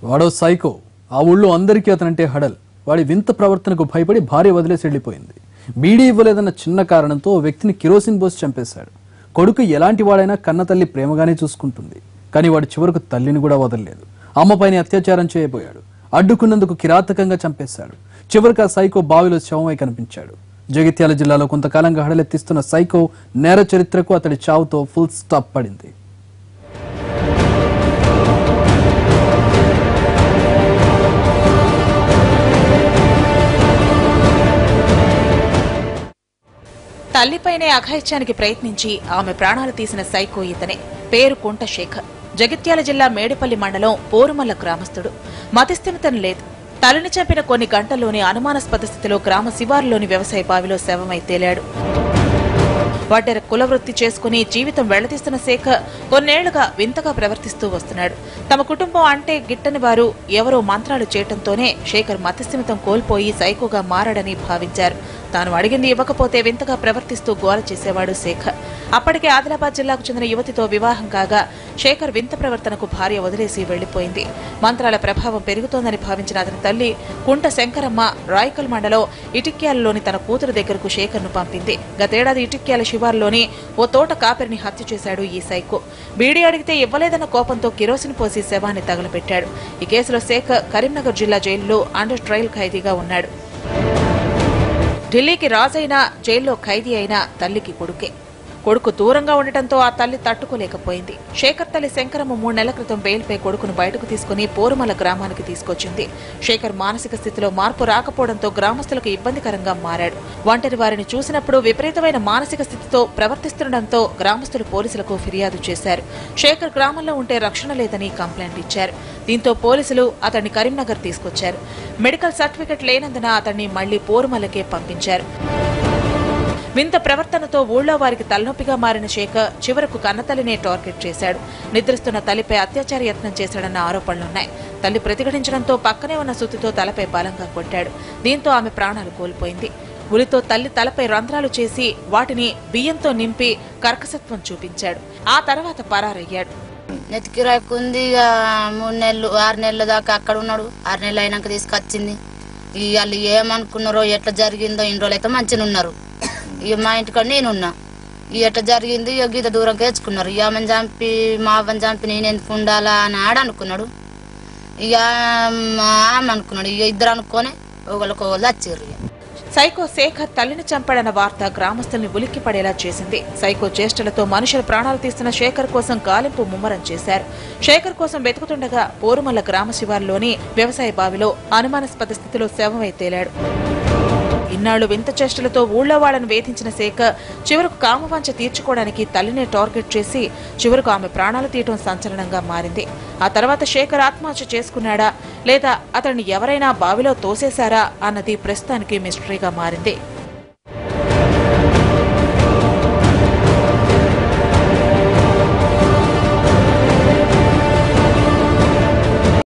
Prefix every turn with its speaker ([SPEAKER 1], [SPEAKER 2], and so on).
[SPEAKER 1] వాడో సైకో. ఆ ఊళ్ళో అందరికీ అతనంటే హడల్. వాడి వింత ప్రవర్తనకు భయపడి భార్య వదిలేసి వెళ్ళిపోయింది. బీడీ ఇవ్వలేదన్న చిన్న కారణంతో ఓ వ్యక్తిని కిరోసిన్ పోసి చంపేశాడు. కొడుకు ఎలాంటి వాడైనా కన్న తల్లి ప్రేమగానే చూసుకుంటుంది. కానీ వాడు చివరకు తల్లిని కూడా వదలలేదు. అమ్మపైన అత్యాచారం చేయబోయాడు. అడ్డుకున్నందుకు కిరాతకంగా చంపేశాడు. చివరికి ఆ సైకో బావిలో శవమై కనిపించాడు. జగిత్యాల జిల్లాలో కొంతకాలంగా హడలెత్తిస్తున్న సైకో నేర చరిత్రకు అతడి చావుతో ఫుల్ స్టాప్ పడింది.
[SPEAKER 2] తల్లిపైనే అఘాయిత్యానికి ప్రయత్నించి ఆమె ప్రాణాలు తీసిన సైకో ఇతనే. పేరు కుంట శేఖర్. జగిత్యాల జిల్లా మేడిపల్లి మండలం పోరుమల్ల గ్రామస్తుడు. మతిస్థిమితం లేదు. తల్లిని చంపిన కొన్ని గంటల్లోనే అనుమానాస్పద స్థితిలో గ్రామ శివారులోని వ్యవసాయ బావిలో శవమై తేలాడు. వడ్డెర కులవృత్తి చేసుకుని జీవితం వెళ్లదీస్తున్న శేఖర్ కొన్నేళ్లుగా వింతగా ప్రవర్తిస్తూ వస్తున్నాడు. తమ కుటుంబం అంటే గిట్టని వారు ఎవరో మంత్రాలు చేయటంతోనే శేఖర్ మతిస్థిమితం కోల్పోయి సైకోగా మారాడని భావించారు. తాను అడిగింది ఇవ్వకపోతే వింతగా ప్రవర్తిస్తూ గోల చేసేవాడు శేఖర్. అప్పటికే ఆదిలాబాద్ జిల్లాకు చెందిన యువతితో వివాహం కాగా శేఖర్ వింత ప్రవర్తనకు భార్య వదిలేసి వెళ్లిపోయింది. మంత్రాల ప్రభావం పెరుగుతోందని భావించిన అతని తల్లి కుంట శంకరమ్మ రాయకల్ మండలం ఇటిక్యాలలోని తన కూతురు దగ్గరకు శేఖర్ను పంపింది. గతేడాది ఇటిక్యాల శివార్లోని ఓ తోట కాపరిని హత్య చేశాడు ఈ సైకో. బీడీ అడిగితే ఇవ్వలేదన్న కోపంతో కిరోసిన్ పోసి శవాన్ని తగలబెట్టాడు. ఈ కేసులో శేఖర్ కరీంనగర్ జిల్లా జైలులో అండర్ ట్రయల్ ఖైదీగా ఉన్నాడు. ఢిల్లీకి రాజైనా జైల్లో ఖైదీ అయినా తల్లికి కొడుకే. కొడుకు దూరంగా ఉండటంతో ఆ తల్లి తట్టుకోలేకపోయింది. శేఖర్ తల్లి శంకరమ్మ 3 నెలల క్రితం బెయిల్పై కొడుకును బయటకు తీసుకుని పోరుమల గ్రామానికి తీసుకొచ్చింది. శేఖర్ మానసిక స్థితిలో మార్పు రాకపోవడంతో గ్రామస్తులకు ఇబ్బందికరంగా మారాడు. ఒంటరి వారిని చూసినప్పుడు విపరీతమైన మానసిక స్థితితో ప్రవర్తిస్తుండటంతో గ్రామస్తులు పోలీసులకు ఫిర్యాదు చేశారు. శేఖర్ గ్రామంలో ఉంటే రక్షణ లేదని కంప్లైంట్ ఇచ్చారు. దీంతో పోలీసులు అతన్ని కరీంనగర్ తీసుకొచ్చారు. మెడికల్ సర్టిఫికెట్ లేనందున అతన్ని మళ్లీ పోరుమలకే పంపించారు. వింత ప్రవర్తనతో ఊళ్లో వారికి తలనొప్పిగా మారిన శేఖర్ చివరకు కన్నతల్లినే టార్గెట్ చేశాడు. నిద్రిస్తున్న తల్లిపై అత్యాచార యత్నం చేశాడన్న ఆరోపణలున్నాయి. తల్లి ప్రతిఘటించడంతో పక్కనే ఉన్న సుత్తితో తలపై బలంగా కొట్టాడు. దీంతో ఆమె ప్రాణాలు కోల్పోయింది. ఉలితో తల్లి తలపై రంధ్రాలు చేసి వాటిని బియ్యంతో నింపి కర్కసత్వం చూపించాడు. ఆ తర్వాత పరారయ్యాడు.
[SPEAKER 3] నెత్తికి రాకుంది. 3 నెలలు 6 నెలల దాకా అక్కడ ఉన్నాడు. 6 నెలలు అయినాక తీసుకొచ్చింది. వాళ్ళు ఏమనుకున్నారో ఎట్లా జరిగిందో ఇన్ని రోజులు అయితే మంచిగా ఉన్నారు. ఇక మా ఇంటికాడ నేనున్నా. ఎట్లా జరిగింది ఇక గీత దూరం తెచ్చుకున్నారు. ఆమెను చంపి మా అవ్వని చంపి నేను ఎందుకు ఉండాలా అని అనుకున్నాడు. ఇక ఆమె అనుకున్నాడు. ఇక ఇద్దరు అనుకొని ఒకళ్ళకొకళ్ళు వచ్చారు.
[SPEAKER 2] సైకో శేఖర్ తల్లిని చంపాడన్న వార్త గ్రామస్తుల్ని ఉలిక్కి పడేలా చేసింది. సైకో చేష్టలతో మనుషుల ప్రాణాలు తీస్తున్న శేఖర్ కోసం గాలింపు ముమ్మరం చేశారు. శేఖర్ కోసం వెతుకుతుండగా పోరుమల్ల గ్రామ శివారులోని వ్యవసాయ బావిలో అనుమానాస్పద స్థితిలో శవమై తేలాడు. ఇన్నాళ్లు వింత చేష్టలతో ఊళ్లో వాళ్లను వేధించిన శేఖర్ చివరకు కామవాంఛ తీర్చుకోవడానికి తల్లినే టార్గెట్ చేసి చివరకు ఆమె ప్రాణాలు తీయటం సంచలనంగా మారింది. ఆ తర్వాత శేఖర్ ఆత్మహత్య చేసుకున్నాడా లేదా అతన్ని ఎవరైనా బావిలో తోసేశారా అన్నది ప్రస్తుతానికి మిస్టరీగా మారింది.